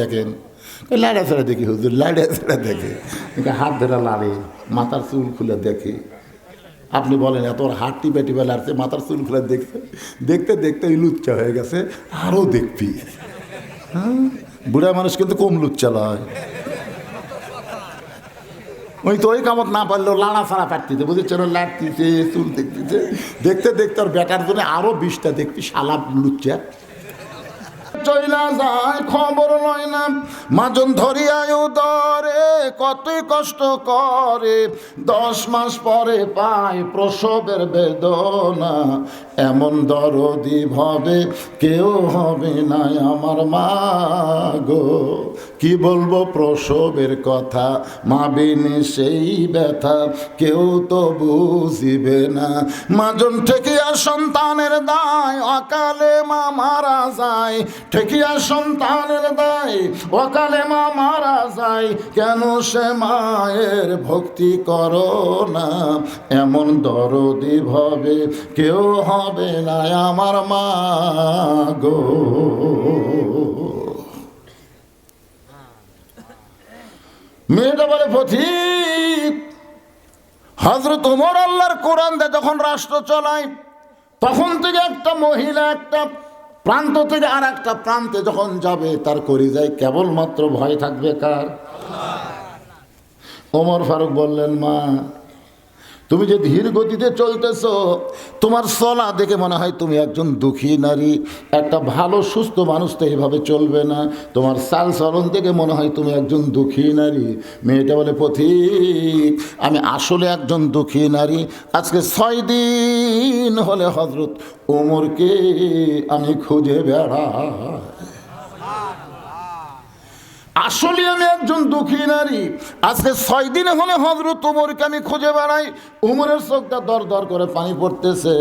দেখেন লাইড়া ছাড়া দেখি হুজুর, লাইড়া ছাড়া দেখে হাত ধরে লাড়ে, মাথার চুল খুলে দেখে। আপনি বলেন এত হাত টিপে টিপে লাড়ছে, মাথার চুল খুলে দেখছে, দেখতে দেখতে ওই লুচ্চা হয়ে গেছে, আরও দেখবি। হ্যাঁ, বুড়া মানুষ কিন্তু কম লুচ্চা লয়। ওই তো ওই কামত না পারলেও লাড়া ছাড়া পারতিতে, বুঝেছেন, লাড়তিছে, চুল দেখতেছে, দেখতে দেখতে ওর বেটার জন্য আরও 20টা দেখবি, শালা লুচ্চা। চইলা যায় খবর লয় না, মাজন ধরিয়ায় উদরে কতই কষ্ট করে, 10 মাস পরে পায় প্রসবের বেদনা, এমন দরদি ভাবে কেউ হবে না আমার মা গো। কি বলবো প্রসবের কথা, মা বিনে সেই ব্যথা কেউ তো বুঝিবে না। মাজন ঠেকিয়া সন্তানের দায়, অকালে মা মারা যায়, ঠেকিয়া সন্তানের দায়, অকালে মা মারা যায়, কেন সে মায়ের ভক্তি করো না, এমন দরদি ভাবে কেউ হবে না আমার মা গো। মেয়েটা বলে পথিক, হযরত ওমর আল্লাহর কোরআন দিয়ে যখন রাষ্ট্র চালায়, তখন থেকে একটা মহিলা একটা প্রান্ত থেকে আর একটা প্রান্তে যখন যাবে, তার কলিজায় কেবলমাত্র ভয় থাকবে কার? ওমর ফারুক বললেন, মা তুমি যে ধীর গতিতে চলতেছ, তোমার চলা দেখে মনে হয় তুমি একজন দুঃখী নারী, একটা ভালো সুস্থ মানুষ তো এইভাবে চলবে না, তোমার চাল চলন থেকে মনে হয় তুমি একজন দুঃখী নারী। মেয়েটা বলে পথিক, আমি আসলে একজন দুঃখী নারী, আজকে 6 দিন হলে হযরত ওমরকে আমি খুঁজে বেড়াই, আসলে আমি একজন দুঃখী নারী, আজকে 6 দিন হলে হযরত ওমরকে আমি খুঁজে বেড়াই। উমরের চোখটা দর দর করে পানি পড়তেছে,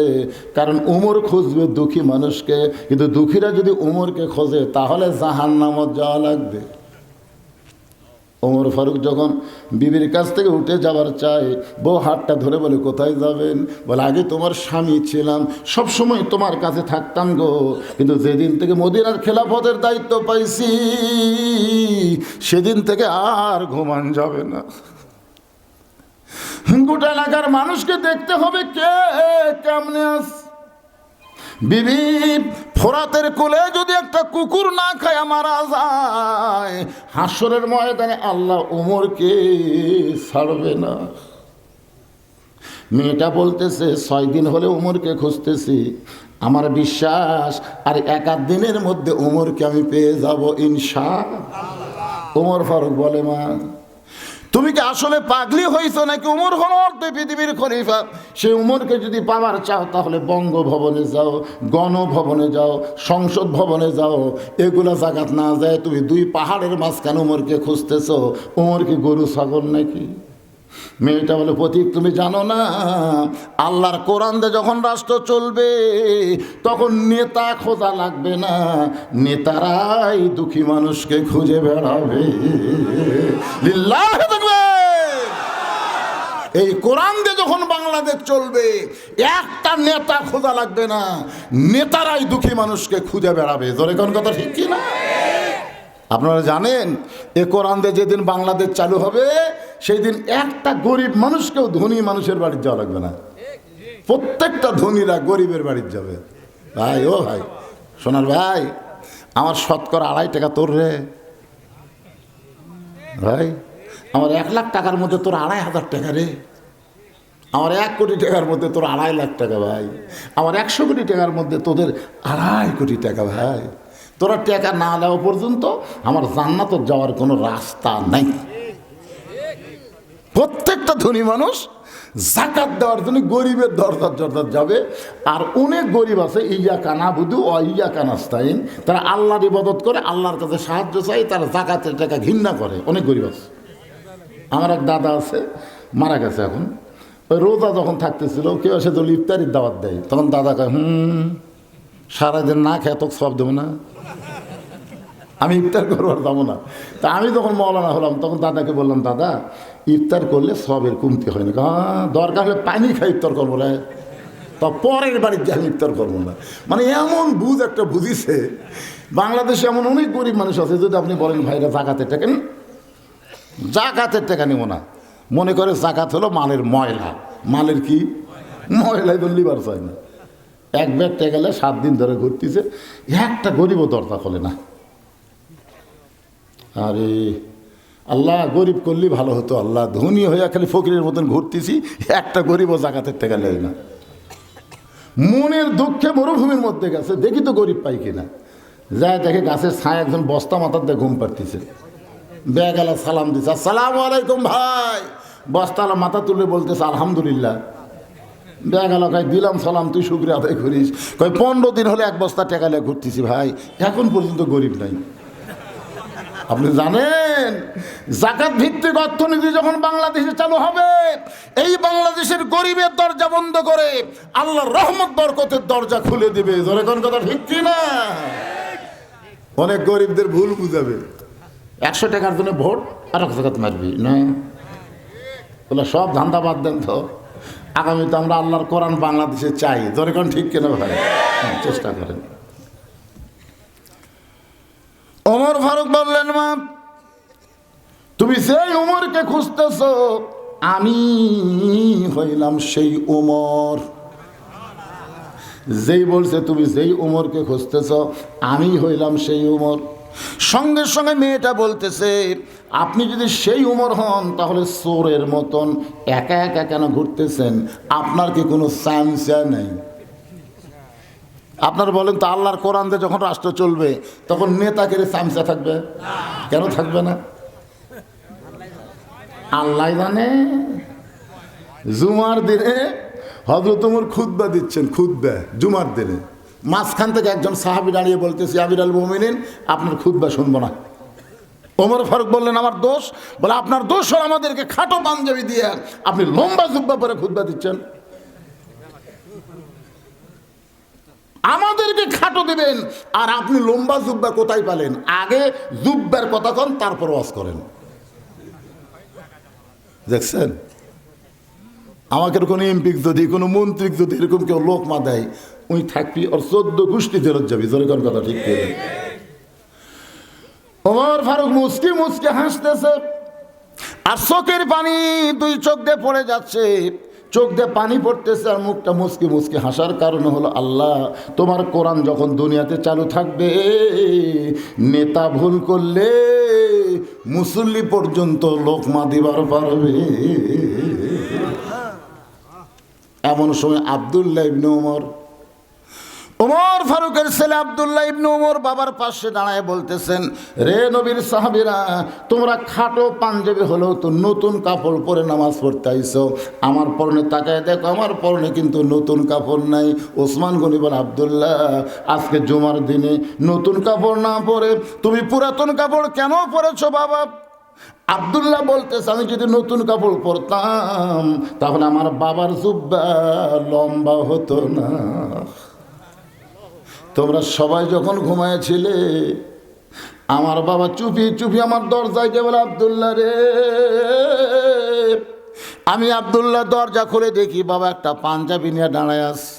কারণ উমর খুঁজবে দুঃখী মানুষকে, কিন্তু দুঃখীরা যদি উমরকে খোঁজে তাহলে জাহান্নামত যাওয়া লাগবে। ওমর ফারুক যখন বিবির কাছ থেকে উঠে যাবার চায়, বউ হাতটা ধরে বলে, কোথায় যাবেন? বলে, আগে তোমার স্বামী ছিলাম, সব সময় তোমার কাছে থাকতাম গো, কিন্তু যেদিন থেকে মদিনার খেলাফতের দায়িত্ব পাইছি, সেদিন থেকে আর ঘুমান যাবে না। গোটা এলাকার মানুষকে দেখতে হবে কে কেমনে আস। বিবি, ফোরাতের কোলে যদি একটা কুকুর না খায় মারা যায়, হাসরের ময়দানে আল্লাহ ওমরকে ছাড়বে না। মেয়েটা বলতেছে, 6 দিন হলে ওমরকে খুঁজতেছি, আমার বিশ্বাস আর 1-8 দিনের মধ্যে ওমরকে আমি পেয়ে যাব ইনশাআল্লাহ। ওমর ফারুক বলে, মা তুমি কি আসলে পাগলি হয়েছো নাকি? উমর হল পৃথিবীর খলিফা, সেই উমরকে যদি পাওয়ার চাও তাহলে বঙ্গভবনে যাও, গণভবনে যাও, সংসদ ভবনে যাও, এগুলা জায়গাত না যায় তুমি 2 পাহাড়ের মাঝখানে উমরকে খুঁজতেছো, উমর কি গরু ছাগল নাকি? মেয়েটা বলে, পথিক তুমি জানো না, আল্লাহর কোরআন দিয়ে যখন রাষ্ট্র চলবে তখন নেতা খোঁজা লাগবে না, নেতারাই দুঃখী মানুষকে খুঁজে বেড়াবে। লিল্লাহি তাকবীর। এই কোরআন দিয়ে যখন বাংলাদেশ চলবে, একটা নেতা খোঁজা লাগবে না, নেতারাই দুঃখী মানুষকে খুঁজে বেড়াবে। জোরে কোন কথা ঠিক কি না? আপনারা জানেন, এ কোরআন দিয়ে যেদিন বাংলাদেশ চালু হবে, সেই দিন একটা গরিব মানুষকেও ধনী মানুষের বাড়ি যাওয়া লাগবে না, প্রত্যেকটা ধনীরা গরিবের বাড়ি যাবে। ভাই, ও ভাই, সোনার ভাই, আমার শতকরা 2.5 টাকা তোর রে ভাই, আমার 1 লাখ টাকার মধ্যে তোর 2.5 টাকা রে, আমার 1 কোটি টাকার মধ্যে তোর 2.5 লাখ টাকা ভাই, আমার 100 কোটি টাকার মধ্যে তোদের 2.5 কোটি টাকা ভাই। তোরা টাকা না দেওয়া পর্যন্ত আমার জান্নাতে যাওয়ার কোনো রাস্তা নাই। প্রত্যেকটা ধনী মানুষ যাকাত দেওয়ার জন্য গরিবের দরদার দরদার যাবে। আর অনেক গরিব আছে, ইয়াকা নাবুদু ও ইয়াকা নাস্তাইন, তারা আল্লাহর ইবাদত করে, আল্লাহর কাছে সাহায্য চাই, তারা যাকাতের টাকা ঘৃণা করে, অনেক গরিব আছে। আমার এক দাদা আছে, মারা গেছে এখন, ওই রোজা যখন থাকতেছিল, কেউ এসে তো ইফতারির দাওয়াত দেয়, তখন দাদা কয়, সারাদিন না খেয়ে তোকে সব দেবো না, আমি ইফতার করবো আর যাবো না। তা আমি যখন মৌলানা হলাম তখন দাদাকে বললাম, দাদা ইফতার করলে সবের কমতি হয় না, দরকার হলে পানি খাই ইফতার করবো না, তা পরের বাড়ির যে আমি ইফতার করবো না। মানে এমন বুঝ একটা বুঝিছে বাংলাদেশে এমন অনেক গরিব মানুষ আছে, যদি আপনি বলেন ভাইরা জাকাতের টাকা নিন, জাকাতের টাকা নিব না, মনে করে জাকাত হলো মালের ময়লা। মালের কি ময়লাই তো লিবার চায় না। এক ব্যাগ টাকা গেলে 7 দিন ধরে ঘুরতেছে, একটা গরিবও দরজা খোলে না। আরে আল্লাহ গরিব করলেই ভালো হতো, আল্লাহ ধনী হইয়া খালি ফকিরের মতন ঘুরতেছি, একটা গরিবও জাকাতের টাকা নেয় না। মনের দুঃখে মরুভূমির মধ্যে গেছে, দেখি তো গরিব পাই কিনা। যায় দেখে গাছের ছায় একজন বস্তা মাথার দিয়ে ঘুম পাড়তেছে, বেগালা সালাম দিচ্ছে, আসসালামু আলাইকুম ভাই। বস্তালা মাথা তুলে বলতেছে আলহামদুলিল্লাহ। বেগালা কয় দিলাম সালাম, তুই শুকরিয়া আদায় করিস। কয় 15 দিন হলে 1 বস্তা টাকা নিয়ে ঘুরতেছি ভাই, এখন পর্যন্ত গরিব নাই। আপনি জানেন জাকাত ভিত্তিক অর্থনীতি যখন বাংলাদেশে চালু হবে, এই বাংলাদেশের গরিবের দরজা বন্ধ করে আল্লাহর রহমত বরকতের দরজা খুলে দিবে। জোরে কোন কথা ঠিক কি না? অনেক গরিবদের ভুল বুঝাবে, 100 টাকার জন্য ভোট আর জাকাত মারবি না, বলে সব ধান্দা বাদ দেন তো। আগামীতে আমরা আল্লাহর কোরআন বাংলাদেশে চাই। জোরে কোন ঠিক কিনা ভাই? চেষ্টা করেন। ওমর ফারুক বললেন, মা তুমি সেই ওমরকে খুঁজতেছ, আমি হইলাম সেই ওমর। যেই বলছে তুমি যেই ওমরকে খুঁজতেছ, আমি হইলাম সেই ওমর। সঙ্গে সঙ্গে মেয়েটা বলতেছে, আপনি যদি সেই ওমর হন তাহলে চোরের মতন একা একা কেন ঘুরতেছেন? আপনার কি কোনো চান্স নেই? আপনার বলেন তো, আল্লাহর কোরআন দিয়ে যখন রাষ্ট্র চলবে তখন নেতাকে চামচা থাকবে? কেন থাকবে না? আল্লাহ জানে। জুমার দিনে হযরত ওমর খুতবা দিচ্ছেন, খুতবা জুমার দিনে। মাঝখান থেকে একজন সাহাবী দাঁড়িয়ে বলতেছে, আমিরুল মুমিনিন আপনার খুতবা শুনবো না। ওমর ফারুক বললেন, আমার দোষ? বলে আপনার দোষ হল আমাদেরকে খাটো পাঞ্জাবি দিয়ে আপনি লম্বা জুব্বা পরে খুতবা দিচ্ছেন। আমাদেরকে খাটো দেবেন আর আপনি লম্বা জুব্বা কোথায় পেলেন? আগে জুব্বার কথা কন, তারপর ওয়াজ করেন। দেখছেন, আমাকে কোনো এমপি যদি কোনো মন্ত্রী যদি এরকম কেউ লোকমা দেয়, উনি থাকবি ওর 14 গোষ্ঠী ফেরত যাবি। জোরে কোন কথা ঠিক করে। ওমর ফারুক মুচকি মুচকি হাসতেছে, আর চোখের পানি 2 চোখ দিয়ে পড়ে যাচ্ছে। চোখ দিয়ে পানি পড়তেছে আর মুখটা মুচকি মুচকি হাসার কারণ হলো, আল্লাহ তোমার কোরআন যখন দুনিয়াতে চালু থাকবে, নেতা ভুল করলে মুসল্লি পর্যন্ত লোকমা দিবার পারবে। এমন সময় আব্দুল্লাহ ইবনে ওমর, ওমর ফারুকের ছেলে আব্দুল্লাহ ইবনে ওমর বাবার পাশে দাঁড়ায় বলতেছেন, রে নবীর সাহাবীরা, তোমরা খাটো পাঞ্জাবি হলেও তো নতুন কাপড় পরে নামাজ পড়তে আইছো। আমার পরনে তাকায় দেখো, আমার পরনে কিন্তু নতুন কাপড় নাই। ওসমান গনি বলে, আব্দুল্লাহ আজকে জুমার দিনে নতুন কাপড় না পরে তুমি পুরাতন কাপড় কেন পরেছো বাবা? আব্দুল্লাহ বলতেছে, আমি যদি নতুন কাপড় পরতাম তাহলে আমার বাবার জুব্বা লম্বা হতো না। তোমরা সবাই যখন ঘুমাইছিলে, আমার বাবা চুপি চুপি আমার দরজায় গিয়ে বলে, আব্দুল্লাহ রে। আমি আব্দুল্লাহ দরজা খুলে দেখি বাবা একটা পাঞ্জাবি নিয়ে দাঁড়ায় আছে।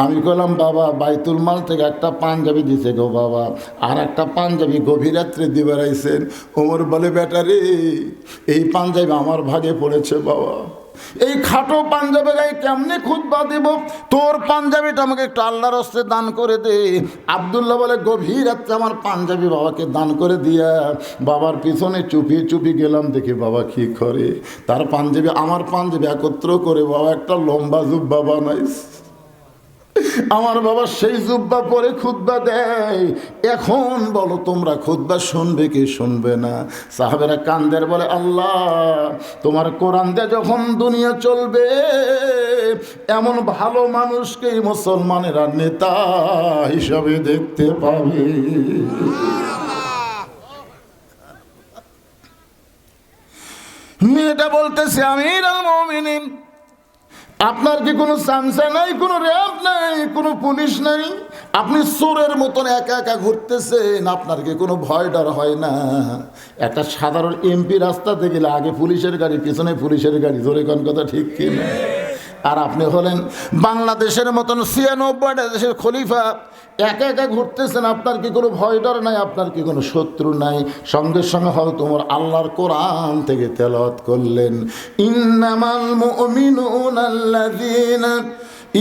আমি বললাম, বাবা বাইতুল মাল থেকে একটা পাঞ্জাবি দিছে গো বাবা, আর একটা পাঞ্জাবি গভীর রাত্রে দিয়ে বেড়াইছেন। ওমর বলে, বেটা রে, এই পাঞ্জাবি আমার ভাগে পড়েছে বাবা, এই খাটো পাঞ্জাবি গায়ে কেমনে খুতবা দেব? তোর পাঞ্জাবিটা আমাকে একটু আল্লাহর হস্তে দান করে দে। আব্দুল্লাহ বলে, গভীর রাত্রে আমার পাঞ্জাবি বাবাকে দান করে দিয়া বাবার পিছনে চুপি চুপি গেলাম, দেখি বাবা কি করে। তার পাঞ্জাবি আমার পাঞ্জাবি একত্র করে বাবা একটা লম্বা জুব্বা বানাইছে। আমার বাবা সেই জুব্বা পরে খুতবা দেয়। এখন বলো তোমরা খুতবা শুনবে কি শুনবে না? সাহাবেরা কান্দের বলে, আল্লাহ তোমার কোরআন দিয়ে যখন দুনিয়া চলবে, এমন ভালো মানুষকেই মুসলমানেরা নেতা হিসাবে দেখতে পাবে। মেয়েটা বলতেছে, আমিরুল মুমিনিন আপনার কি কোনো সামসা নাই, কোনো র্যাব নাই, কোনো পুলিশ নাই? আপনি চোরের মতন একা একা ঘুরতেছেন, আপনার কি কোনো ভয় ডর হয় না? একটা সাধারণ এমপি রাস্তাতে গেলে আগে পুলিশের গাড়ি, পিছনে পুলিশের গাড়ি। জোরে কোন কথা ঠিক কি না? আর আপনি হলেন বাংলাদেশের মতন ৯৬টা দেশের খলিফা, একা একা ঘুরতেছেন। আপনার কি কোনো ভয় ডর নাই? আপনার কি কোনো শত্রু নাই? সঙ্গে সঙ্গে হয়তো তোমার আল্লাহর কোরআন থেকে তেলাওয়াত করলেন, ইন্নামাল মুমিনুনা আল্লাযীনা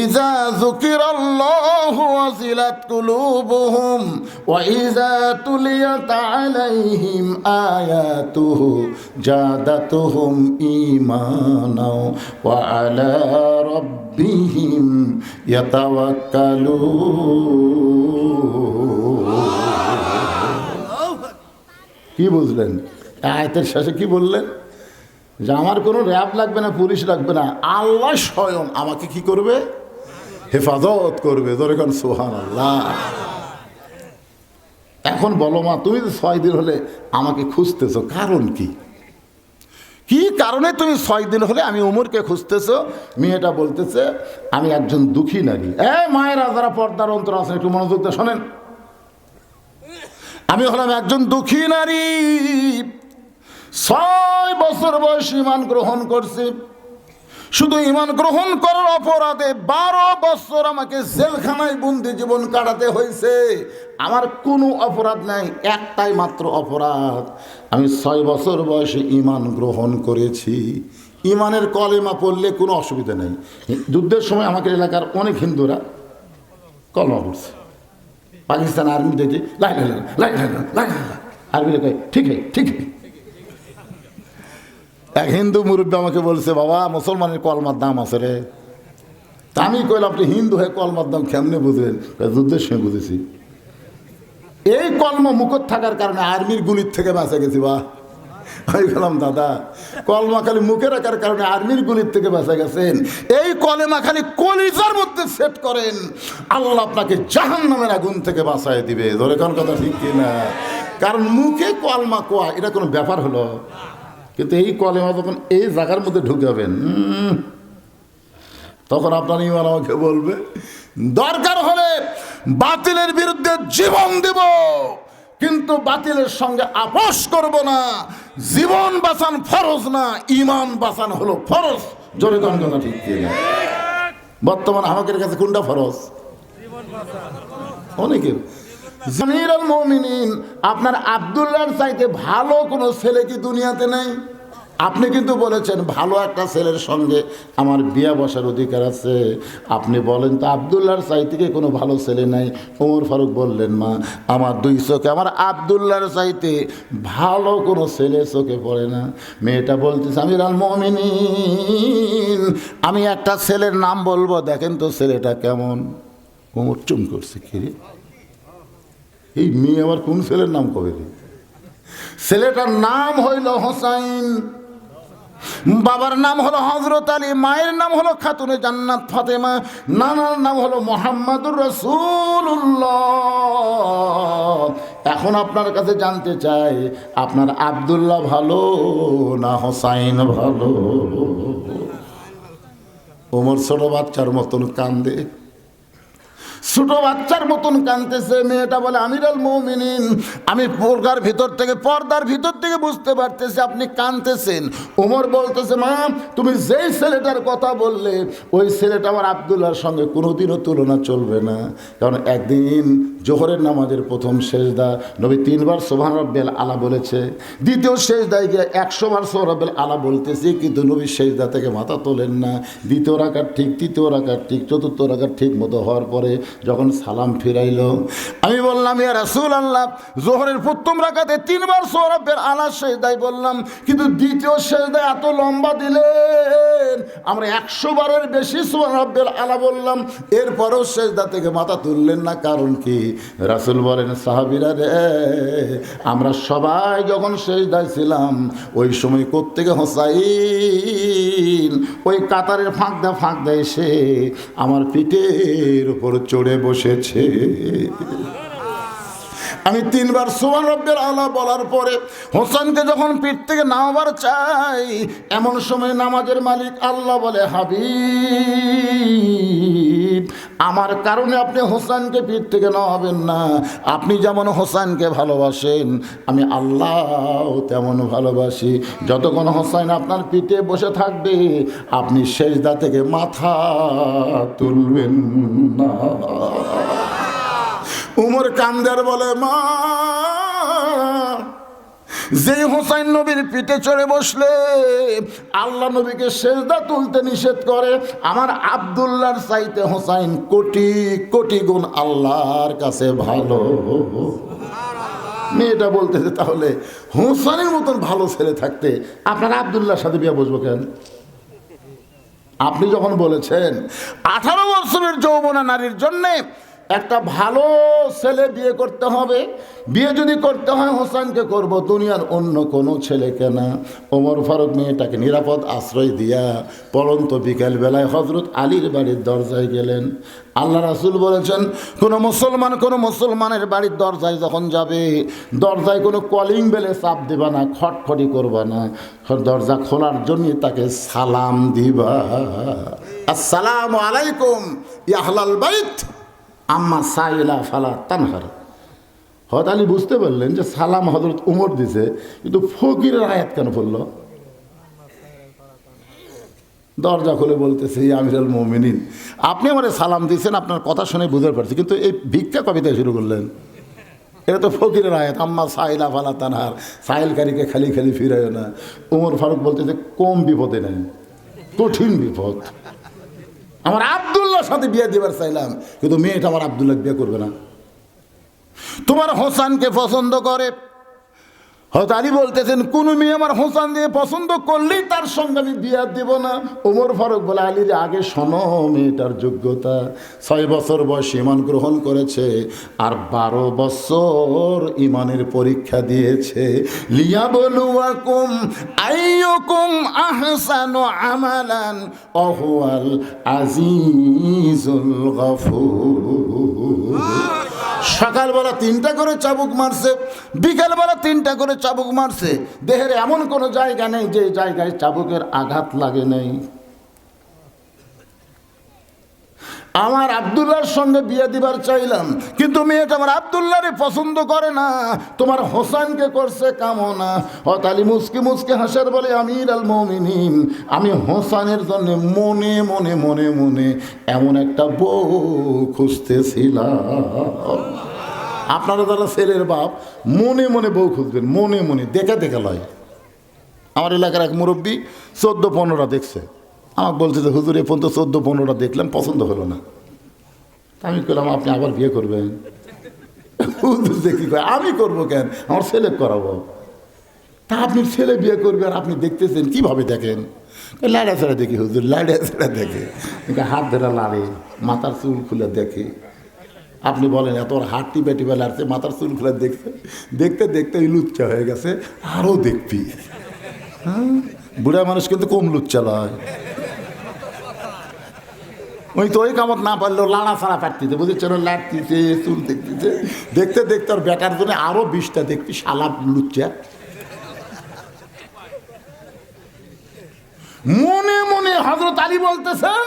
ইযা যুকিরাল্লাহু ওয়াজিলাত কুলুবুহুম ওয়া ইযা তুলিয়াত আলাইহিম আয়াতুহু জাদাতুহুম ঈমানাও ওয়া আলা রাব্বিহিম ইয়াতাওয়াক্কালুন। কি বুঝলেন? আয়াতের শেষে কি বললেন? যে আমার কোনো র্যাব লাগবে না, পুলিশ লাগবে না, আল্লাহ স্বয়ং আমাকে কি করবে? হেফাজত করবে। ধরে কোন সুবহানাল্লাহ। এখন বলো মা, তুমি তো ৬ দিন হলে আমাকে খুঁজতেছো, কারণ কি? কি কারণে তুমি ৬ দিন হলে আমি ওমরকে খুঁজতেছো? মেয়েটা বলতেছে আমি একজন দুঃখী নারী। মায়েরা যারা পর্দার অন্তর আছেন একটু মনোযোগ দিয়ে শোনেন। আমি হলাম একজন দুঃখী নারী, ৬ বছর বয়স ঈমান গ্রহণ করছি। শুধু ঈমান গ্রহণ করার অপরাধে ১২ বছর আমাকে জেলখানায় বন্দি জীবন কাটাতে হয়েছে। আমার কোনো অপরাধ নাই, একটাই মাত্র অপরাধ, আমি ৬ বছর বয়সে ঈমান গ্রহণ করেছি। ঈমানের কলেমা পড়লে কোনো অসুবিধা নেই। যুদ্ধের সময় আমাকে এলাকার অনেক হিন্দুরা কলমা পড়ছে। পাকিস্তান আর্মি দেখি আর্মি কয় ঠিক है ঠিক है। এক হিন্দু মুরব্বী আমাকে বলছে, বাবা মুসলমানের কলমার দাম আছে রে। তা আমি কইলাম আপনি হিন্দু হয়ে কলমার দাম কেমনে বুঝলেন? যুদ্ধের সময় বুঝেছি। এই কলমা মুখত থাকার কারণে আর্মির গুলির থেকে বাঁচা গেছি। বা আমি বললাম দাদা, কলমা খালি মুখে রাখার কারণে আর্মির গুলির থেকে বাঁচা গেছেন। এই কলেমা খালি কলিজার মধ্যে সেট করেন, আল্লাহ আপনাকে জাহান্নামের আগুন থেকে বাঁচায় দিবে। ধরে কোন কথা ঠিক কিনা? কারণ মুখে কলমা কোয়া এটা কোনো ব্যাপার হলো, কিন্তু এই কলেমা যখন এই জায়গার মধ্যে ঢুকাবেন তখন আপনার ঈমান আমাকে বলবে দরকার হলে বাতিলের বিরুদ্ধে জীবন দেব, কিন্তু বাতিলের সঙ্গে আপোষ করব না। জীবন বাঁচান ফরজ না, ঈমান বাঁচান হলো ফরজ। জোরে কোন কথা ঠিক কিনা? বর্তমান আমাদের কাছে কোনটা ফরজ? অনেকের। আমিরুল মুমিনিন আপনার আব্দুল্লাহর চাইতে ভালো কোনো ছেলে কি দুনিয়াতে নেই? আপনি কিন্তু বলেছেন ভালো একটা ছেলের সঙ্গে আমার বিয়া বসার অধিকার আছে। আপনি বলেন তো আব্দুল্লাহর চাইতে কি কোনো ভালো ছেলে নাই? ওমর ফারুক বললেন, মা আমার 2 চোখে আমার আব্দুল্লাহর চাইতে ভালো কোনো ছেলে চোখে পড়ে না। মেয়েটা বলতেছে আমিরুল মুমিনিন আমি একটা ছেলের নাম বলবো, দেখেন তো ছেলেটা কেমন। ওমর চুম করছে, কি রে এই মেয়ে আবার কোন ছেলের নাম কবে রে? ছেলেটার নাম হইল হোসাইন, বাবার নাম হলো হযরত আলী, মায়ের নাম হলো খাতুনে জান্নাত ফাতেমা, নানার নাম হলো মুহাম্মাদুর রাসূলুল্লাহ। এখন আপনার কাছে জানতে চাই আপনার আব্দুল্লাহ ভালো না হোসাইন ভালো? ওমর ছোট বাচ্চার মতন কান্দে, ছোট বাচ্চার মতন কাঁদতেছে। মেয়েটা বলে আমিরুল মুমিনিন আমি পর্দার ভিতর থেকে বুঝতে পারতেছি আপনি কাঁদতেছেন। ওমর বলতেছে, মা তুমি যেই ছেলেটার কথা বললে ওই ছেলেটা আমার আব্দুল্লাহর সঙ্গে কোনোদিনও তুলনা চলবে না। কারণ একদিন জোহরের নামাজের প্রথম সেজদা নবী 3 বার সুবহান রাব্বিয়াল আলা বলেছে, দ্বিতীয় সেজদায় গিয়ে 100 বার সুবহান রাব্বিয়াল আলা বলতেছি, কিন্তু নবী সেজদা থেকে মাথা তোলেন না। দ্বিতীয় রাকাত ঠিক, তৃতীয় রাকাত ঠিক, চতুর্থ রাকাত ঠিক মতো হওয়ার পরে যখন সালাম ফিরাইল আমি বললাম ইয়া রাসূলুল্লাহ জোহরের প্রথম রাকাতে 3 বার সুবহান রাব্বিয়াল আলা সেজদায় বললাম, কিন্তু দ্বিতীয় সেজদায় এত লম্বা দিলেন আমরা 100 বারের বেশি সুবহান রাব্বিয়াল আলা বললাম, এরপরও সেজদা থেকে মাথা তুললেন না। কারণ কি? রাসূল বলেন, সাহাবীরা রে আমরা সবাই যখন সেজদায় ছিলাম ওই সময় কোত্থেকে হোসাইন ওই কাতারের ফাঁক দা এসে আমার পিঠের উপর চড়ে বসেছে। আমি 3 বার সুবহান রাব্বিল আলা বলার পরে হোসেনকে যখন পিঠ থেকে নামাবার চাই, এমন সময় নামাজের মালিক আল্লাহ বলে, হাবিব, আমার কারণে আপনি হোসেনকে পিঠ থেকে নামাবেন না। আপনি যেমন হোসেনকে ভালোবাসেন, আমি আল্লাহ তেমন ভালোবাসি। যতক্ষণ হোসেন আপনার পিঠে বসে থাকবে, আপনি সেজদা থেকে মাথা তুলবেন না। উমর কান্দার বলে, মা, যে হোসেন নবীর পিঠে চড়ে বসলে আল্লাহ নবীকে সেজদা তুলতে নিষেধ করে, আমার আব্দুল্লাহর চাইতে হোসেন কোটি কোটি গুণ আল্লাহর কাছে ভালো। মেয়েটা বলতেছে, তাহলে হোসেনের মতন ভালো ছেলে থাকতে আপনার আব্দুল্লাহর সাথে বিয়ে বসবো কেন? আপনি যখন বলেছেন 18 বছরের যৌবনা নারীর জন্যে একটা ভালো ছেলে বিয়ে করতে হবে, বিয়ে যদি করতে হয় হোসেনকে করব, দুনিয়ার অন্য কোনো ছেলেকে না। ওমর ফারুক মেয়েটাকে নিরাপদ আশ্রয় দিয়া পরন্ত বিকেল বেলায় হজরত আলীর বাড়ির দরজায় গেলেন। আল্লাহ রাসূল বলেছেন, কোনো মুসলমানের বাড়ির দরজায় যখন যাবে, দরজায় কোনো কলিং বেলে চাপ দিবা না, খটখটি করবা না, দরজা খোলার জন্য তাকে সালাম দিবা, আসসালামু আলাইকুম ইয়া আহলাল বাইত আম্মা সাইলা ফালা তানহার। হযরত আলী বুঝতে পারলেন যে সালাম হযরত উমর দিছে, কিন্তু ফকিরের আয়াত কেন পড়ল? দরজা খুলে বলতেছে, ইয়া আমিরুল মুমিনিন, আপনি আমারে সালাম দিয়েছেন, আপনার কথা শুনে বুঝতে পারছি, কিন্তু এই ভিক্ষা কবিতা শুরু করলেন, এটা তো ফকিরের আয়াত, আম্মা সাইলা ফালা তানহার, সাইলকারীকে খালি খালি ফিরায় না। উমর ফারুক বলতেছে, কম বিপদে নেই, কঠিন বিপদ। আমার আব্দুল্লাহর সাথে বিয়ে দেবার চাইলাম, কিন্তু মেয়েটা আমার আব্দুল্লাহ বিয়ে করবে না, তোমার হোসেনকে পছন্দ করে। হযরত আলী বলতেছেন, কোন মেয়ে আমার হোসেন দিয়ে পছন্দ করলেই তার সঙ্গে আমি বিয়ে দেব না। ওমর ফারুক বলে, আলীর আগে শোনো মেয়েটার যোগ্যতা। 6 বছর বয়সে ঈমান গ্রহণ করেছে, আর 12 বছর ঈমানের পরীক্ষা দিয়েছে। লিয়াবলুয়াকুম আইয়ুকুম আহসানু আমালান ওয়া হুয়াল আজিজুল গফুর। সকালবেলা 3টা করে চাবুক মারছে, বিকালবেলা 3টা করে চাবুক মারছে, দেহের এমন কোনো জায়গা নেই যে জায়গায় চাবুকের আঘাত লাগে নাই। আমার আব্দুল্লাহর সঙ্গে বিয়ে দিবার চাইলাম, কিন্তু মেয়েটা আমার আব্দুল্লাহরে পছন্দ করে না, তোমার হোসেনকে করছে কামনা। হযরত আলী মুস্কি মুস্কি হাসার বলে, আমিরুল মুমিনিন, আমি হোসেনের জন্য মনে মনে মনে মনে এমন একটা বউ খুঁজতেছিলাম। আপনারা যারা ছেলের বাপ, মনে মনে বউ খুঁজবেন, মনে মনে, দেখে দেখে লয়। আমার এলাকার এক মুরব্বী 14-15টা দেখছে, আমাকে বলছে যে হুজুর এ পর্যন্ত 14-15টা দেখলাম, পছন্দ হলো না। আমি বললাম, আপনি আবার বিয়ে করবেন? হুজুর যে কী করে, আমি করবো কেন, আমার ছেলে করাবো। তা আপনি ছেলে বিয়ে করবেন, আপনি দেখতেছেন কীভাবে দেখেন? লাড়া ছাড়া দেখি হুজুর, লাড়া ছাড়া দেখে, হাত ধরে লাড়ে, মাথার চুল খুলে দেখে। আপনি বলেন, এত হাত টিপে টিপে লাড়ছে, মাথার চুল খুলে দেখছে, দেখতে দেখতে ওই লুচ্চা হয়ে গেছে, আরও দেখবি। হ্যাঁ, বুড়া মানুষ কিন্তু কম লুচ্চা লয়। ওই তো ওই কামত না পারলেও লাড়া ছাড়া পারতিছে, বুঝেছেন, লাড়তিছে, চুল দেখতেছে, দেখতে দেখতে ওর বেটার জন্য আরও 20টা দেখবি, শালা লুচ্চা। মনে মনে হযরত আলী বলতেছেন,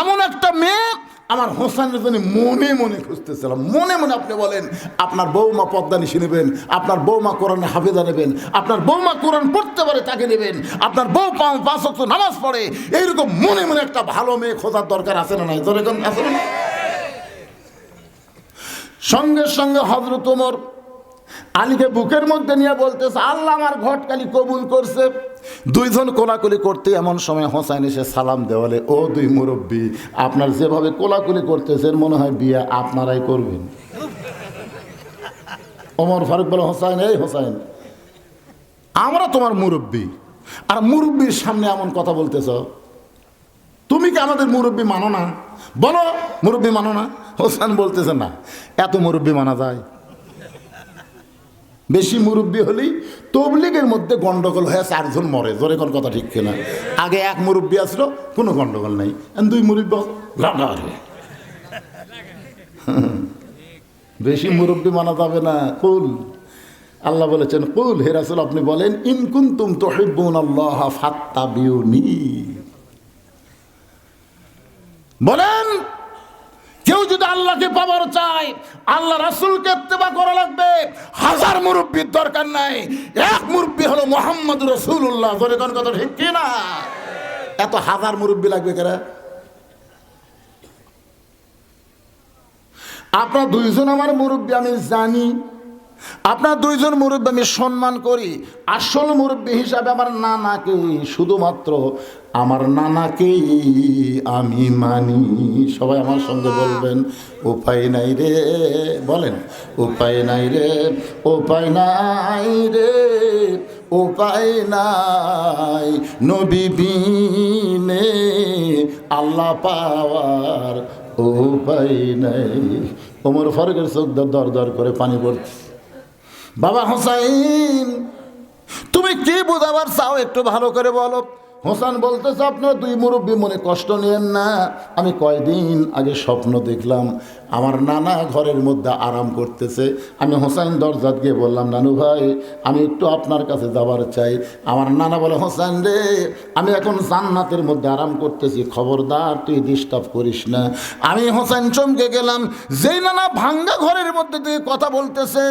এমন একটা মেয়ে আমার হোসেনের জন্য মনে মনে খুঁজতেছিলাম। মনে মনে আপনি বলেন, আপনার বৌমা পর্দা নিশি নেবেন, আপনার বৌমা কোরআনে হাফেজা নেবেন, আপনার বৌমা কোরআন পড়তে পারে তাকে নেবেন, আপনার বউ 5 ওয়াক্ত নামাজ পড়ে, এইরকম মনে মনে একটা ভালো মেয়ে খোঁজার দরকার আছে না নাই? যেরকম আছে না? সঙ্গে সঙ্গে হযরত ওমর আলীকে বুকের মধ্যে নিয়ে বলতেছে, আল্লাহ আমার ঘটকালি কবুল করছে। 2 জন কোলাকুলি করতে এমন সময় হোসেন এসে সালাম দেওয়ালে, ও 2 মুরব্বী, আপনার যেভাবে কোলাকুলি করতেছেন মনে হয় বিয়ে আপনারাই করবেন। ওমর ফারুক বলে, হোসেন, এই হোসেন, আমরা তোমার মুরব্বী, আর মুরব্বীর সামনে এমন কথা বলতেছ, তুমি কি আমাদের মুরব্বী মানো না? বলো, মুরব্বী মানো না? হোসেন বলতেছে, না, এত মুরব্বী মানা যায়? বেশি মুরব্বী হলেই তবলিগের মধ্যে গন্ডগোল হয়ে 4 জন মরে। জোরে কোন কথা ঠিক কিনা? আগে 1 মুরব্বী আসলো, কোনো গন্ডগোল নাই, 2 মুরব্বী বেশি মুরব্বী মানা যাবে না। কুল, আল্লাহ বলেছেন কুল, হে রাসূল আপনি বলেন, ইন কুনতুম তুহিব্বুনাল্লাহ ফাত্তাবিউনি, বলেন কেউ যদি আল্লাহকে পাওয়ার চায় আল্লাহ রাসূলকে ইত্তেবা করা লাগবে। হাজার মুরব্বীর দরকার নাই, এক মুরব্বী হলো মুহাম্মদুর রাসূলুল্লাহ। ধরে কোন কথা ঠিক কি না? এত হাজার মুরব্বী লাগবে কেন? আপনার দুইজন আমার মুরব্বী আমি জানি, আপনার দুইজন মুরব্বী আমি সম্মান করি। আসল মুরব্বী হিসাবে আমার নানাকে, শুধুমাত্র আমার নানাকেই আমি মানি। সবাই আমার সঙ্গে বলবেন, উপায় নাই রে, বলেন উপায় নাই রে, উপায় নাই রে, উপায় নাই, নবী বিনে আল্লাহ পাওয়ার উপায় নাই। ওমর ফারুকের চোখ দর দর করে পানি পড়ছে। বাবা হোসাইন, তুমি কি বোঝাবার চাও একটু ভালো করে বলো। হোসেন বলতেছে, আপনার দুই মুরব্বী মনে কষ্ট নিয়েন না, আমি কয়দিন আগে স্বপ্ন দেখলাম আমার নানা ঘরের মধ্যে আরাম করতেছে। আমি হোসেন দরজাত গিয়ে বললাম, নানু ভাই আমি একটু আপনার কাছে যাবার চাই। আমার নানা বলে, হোসেন রে আমি এখন জান্নাতের মধ্যে আরাম করতেছি, খবরদার তুই ডিস্টার্ব করিস না। আমি হোসেন চমকে গেলাম, যেই নানা ভাঙ্গা ঘরের মধ্যে দিয়ে কথা বলতেছে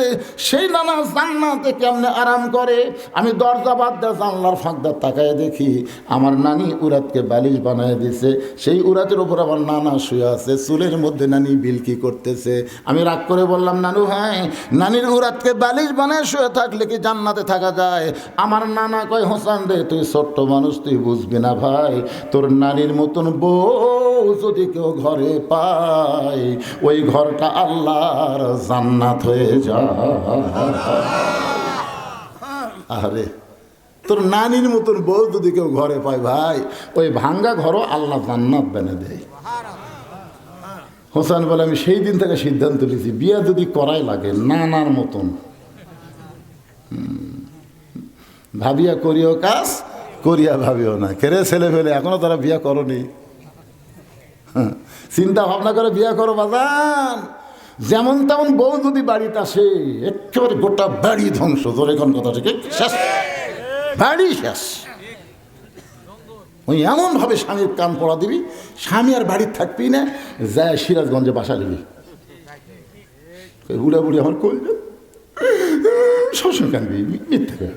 সেই নানা জান্নাতে কেমনে আরাম করে। আমি দরজা বাদ দিয়ে জানলার ফাঁকদার তাকায় দেখি আমার নানি উরাতকে বালিশ বানায় দিছে, সেই উরাতের উপর আমার নানা শুয়ে আছে, চুলের মধ্যে নানি বিলকি করতেছে। আমি রাগ করে বললাম, নানু ভাই নানির উরাতকে বালিশ বানায় শুয়ে থাকলে কি জান্নাতে থাকা যায়? আমার নানা কয়, হোসেন রে তুই ছোট্ট মানুষ, তুই বুঝবি না ভাই, তোর নানির মতন বউ যদি কেউ ঘরে পায় ওই ঘরটা আল্লাহর জান্নাত হয়ে যায়। আরে তোর নানির মতন বউ যদি কেউ ঘরে পায় ভাই, ওই ভাঙ্গা ঘরও আল্লাহ জান্নাত বেনে দেয়। হোসেন বলে, আমি সেই দিন থেকে সিদ্ধান্ত নিয়েছি বিয়ে যদি করাই লাগে নানার মতন ভাবিয়া করিও কাজ, করিয়া ভাবিও না। কেরে ছেলে ফেলে এখনো তারা বিয়ে করনি, চিন্তা ভাবনা করে বিয়ে করো বাজান। যেমন তেমন বউ যদি বাড়িতে আসে একেবারে গোটা বাড়ি ধ্বংস। তোর এখন কথা ঠিক শেষ, বাড়ি শেষ। ওই এমনভাবে স্বামীর কান পড়া দিবি, স্বামী আর বাড়ির থাকবি না, যায় সিরাজগঞ্জে বাসা দিবি। বুড়া বুড়ি আমার করবে সবসময় কানবি, মিথ্যে।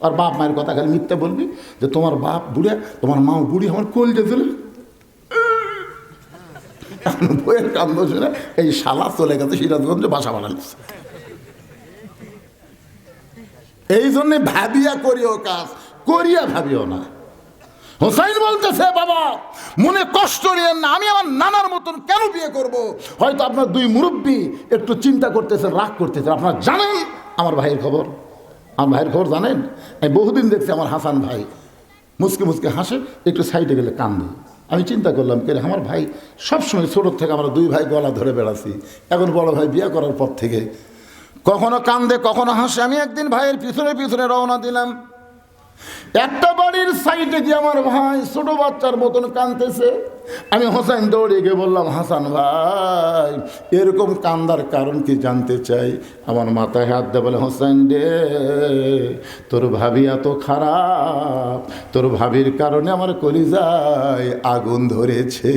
আর বাপ মায়ের কথা খালি মিথ্যে বলবি যে তোমার বাপ বুড়া, তোমার মা বুড়ি আমার কলজে দিলে। বইয়ের কান বসে না, এই শালা চলে গেছে সিরাজগঞ্জে বাসা বানাচ্ছে। এই জন্যে ভাবিয়া করিও কাজ, করিয়া ভাবিও না। হোসাইন বলতেছে, বাবা মনে কষ্ট নিয়েন না, আমি আমার নানার মতন কেন বিয়ে করব? হয়তো আপনার দুই মুরব্বী একটু চিন্তা করতেছেন, রাগ করতেছেন। আপনারা জানেন আমার ভাইয়ের খবর, আমার ভাইয়ের খবর জানেন? আমি বহুদিন দেখছি আমার হাসান ভাই মুসকে মুসকে হাসে, একটু সাইডে গেলে কান্দে। আমি চিন্তা করলাম, কে আমার ভাই সবসময় ছোটোর থেকে আমরা দুই ভাই গলা ধরে বেড়াচ্ছি, এখন বড় ভাই বিয়ে করার পর থেকে কখনো কান্দে কখনো হাসে। আমি একদিন ভাইয়ের পিছনে পিছনে রওনা দিলাম, একটা বাড়ির সাইডে গিয়ে আমার ভাই ছোট বাচ্চার মতন কাঁদতেছে। আমি হোসেন দৌড়ে গিয়ে বললাম, হাসান ভাই এরকম কান্দার কারণ কি জানতে চাই। আমার মাথায় হাত দিয়ে বলে, হোসেন রে তোর ভাবি এত খারাপ, তোর ভাবির কারণে আমার কলিজায় আগুন ধরেছে।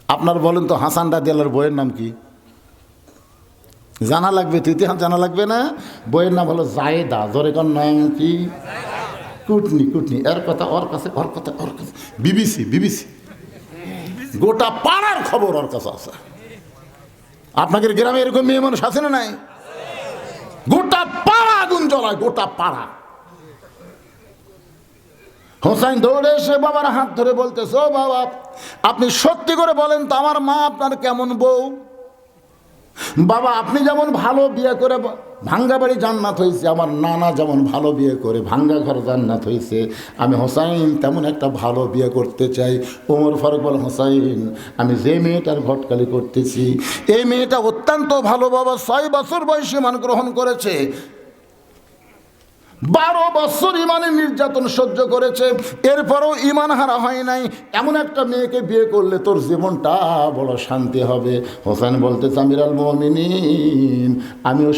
আপনার বলেন তো হাসান রাদিয়াল্লাহর বইয়ের নাম কি? জানা লাগবে, ইতিহাস জানা লাগবে না? বইয়ের নাম হলো জায়েদা। জোরে কোন নাম কি? কুটনি। কুটনি এর কথা ওর কাছে, ওর কথা ওর কাছে, বিবিসি গোটা পাড়ার খবর ওর কাছে আছে। আপনাদের গ্রামে এরকম মেয়ে মানুষ আছে না নাই? গোটা পাড়া আগুন জ্বলায়, গোটা পাড়া। হোসেন দৌড়ে এসে বাবার হাত ধরে বলতেছে, ও বাবা আপনি সত্যি করে বলেন তো আমার মা আপনার কেমন বউ? বাবা আপনি যেমন ভালো বিয়ে করে ভাঙ্গা বাড়ি জান্নাত হয়েছে, আমার নানা যেমন ভালো বিয়ে করে ভাঙ্গা ঘর জান্নাত হয়েছে, আমি হোসাইন তেমন একটা ভালো বিয়ে করতে চাই। ওমর ফারুক বলে, হোসাইন আমি যে মেয়েটার ঘটকালি করতেছি এই মেয়েটা অত্যন্ত ভালো বাবা, 6 বছর বয়সে মান গ্রহণ করেছে। 12 বছর ইমানে নির্যাতন সহ্য করেছে, এরপরও ইমান হারা হয় নাই। এমন একটা মেয়েকে বিয়ে করলে তোর জীবনটা বড় শান্তি হবে। হোসেন বলতে আমিরুল মুমিনিন, আমিও